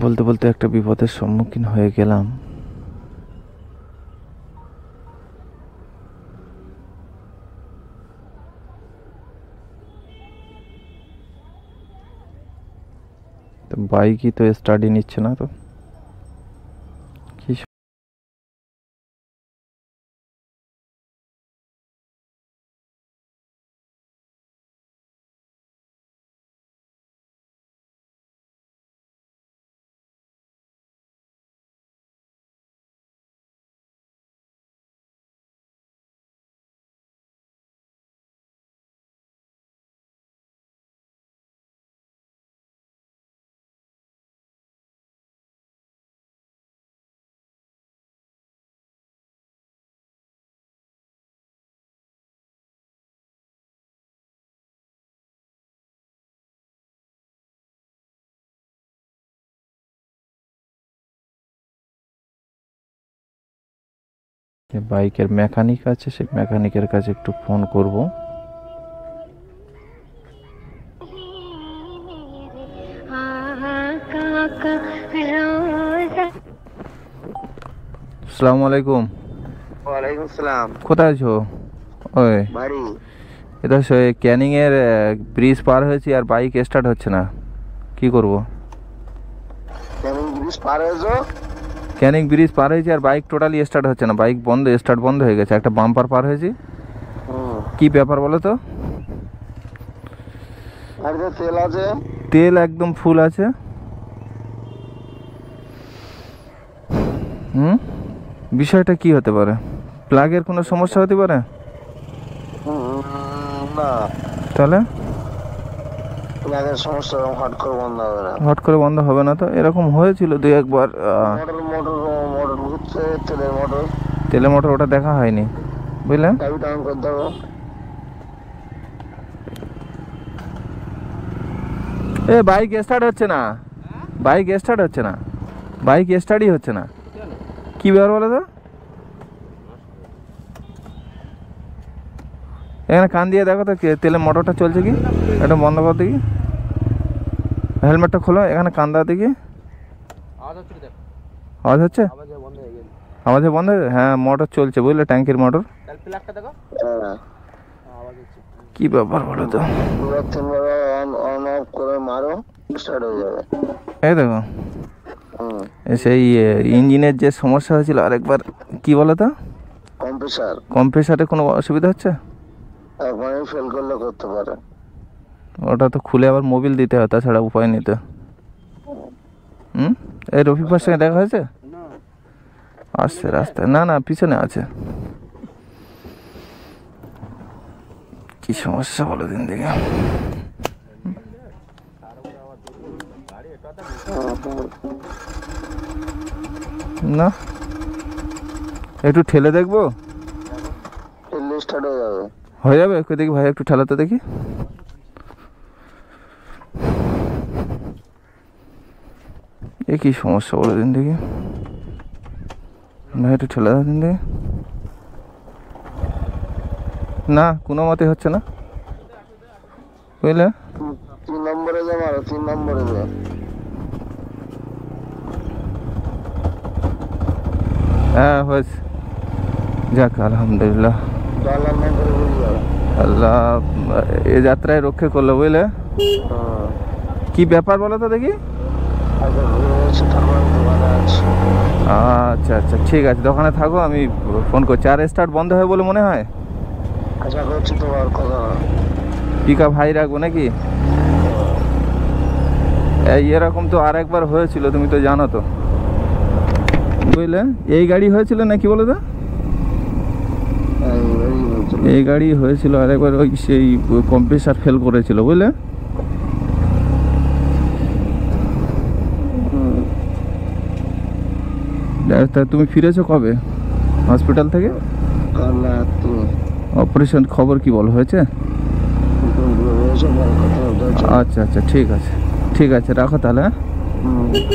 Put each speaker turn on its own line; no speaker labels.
বলতে বলতে একটা বিপদের সম্মুখীন হয়ে গেলাম। তো বাইকই তো স্টার্টই নিচ্ছে না, তো কি বাইকের মেকানিক আছে, সেই মেকানিকের কাছে একটু ফোন করব। আসসালামু আলাইকুম।
ওয়ালাইকুম সালাম।
কোথায় আছো? ওই
বাড়ি।
এটা ক্যানিং এর ব্রিজ পার হয়েছি আর বাইক স্টার্ট হচ্ছে না, কি করব?
ক্যানিং ব্রিজ পার হয়েছো?
ক্যানিং ব্রিজ পার হয়েছি আর বাইক টোটালি স্টার্ট হচ্ছে না, বাইক বন্ধ, স্টার্ট বন্ধ হয়ে গেছে। একটা বাম্পার পার হয়েছি, কি ব্যাপার বলো তো?
আর যে তেল আছে?
তেল একদম ফুল আছে। বিষয়টা কি হতে পারে? প্লাগের কোনো সমস্যা হতে পারে?
না,
তাহলে
প্লাগের সমস্যা হট করে বন্ধ হবে না।
হট করে বন্ধ হবে না? তো এরকম হয়েছিল দুই একবার।
মোটর মোটর মোটর ঘুরছে, তেলের মোটর।
তেলের মোটর ওটা দেখা হয়নি, বুঝলে?
চাবিটা অন করতে হবে।
এ বাইক স্টার্ট হচ্ছে না, বাইক স্টার্ট হচ্ছে না, বাইক স্টার্টই হচ্ছে না, কি ব্যাপার বলো তো? এখানে কান দিয়ে দেখো তো তেলের মোটরটা চলছে কি, এটা বন্ধ কর দেখি। হেলমেটটা খোলো, এখানে কান দাও দেখি। আওয়াজ হচ্ছে? আওয়াজ বন্ধ হয়ে? হ্যাঁ, মোটর চলছে বুঝলে, ট্যাঙ্কির মোটর। কি ব্যাপার বলো তো?
অন অফ করে মারো, স্টার্ট হয়ে যাবে।
এই দেখো, সেই ইঞ্জিনের যে সমস্যা হয়েছিল আরেকবার, কি বলো তো?
কম্প্রেসার।
কম্প্রেসারে কোনো অসুবিধা হচ্ছে?
একবারই ফেল করলে করতে পারে।
ওটা তো খুলে আবার মোবিল দিতে হয়, তাছাড়া উপায় নেই তো। এই রফিফার সঙ্গে দেখা হয়েছে? আসছে রাস্তায়, না না পিছনে আছে। কি সমস্যা বলো দিন দেখে। না, একটু ঠেলে দেখবো,
স্টার্ট হয়ে যাবে।
হয়ে যাবে? দেখি ভাই, একটু ঠেলাতে দেখি। এ কি সমস্যা বলে দিন দেখি ভাই, একটু ঠেলা দিন দেখি। না, কোনো মতে হচ্ছে না, বুঝলে?
3 নম্বরে যে মারো, 3 নম্বরে যে।
হ্যাঁ হয়েছে, যাক আলহামদুলিল্লাহ। আল্লাহ এ যাত্রায় রক্ষে করলো, বুঝলে? কি ব্যাপার বলো তো দেখি। আচ্ছা আচ্ছা, ঠিক আছে, দোকানে থাকো, আমি ফোন করছি। আর স্টার্ট বন্ধ হয় বলে মনে হয়?
আশা করছি তোমার কথা।
পিক আপ হাই রাখবো নাকি? এরকম তো আর একবার হয়েছিল, তুমি তো জানো তো, বুঝলে? এই গাড়ি হয়েছিল নাকি বলো তো? এই গাড়ি হয়েছিল আরেকবার, ওই সেই কম্প্রেসার ফেল করেছিল, বুঝলে? তা তুমি ফিরেছো কবে হসপিটাল থেকে? অপারেশন খবর কি বল হয়েছে? আচ্ছা আচ্ছা, ঠিক আছে, ঠিক আছে, রাখো তাহলে। হ্যাঁ।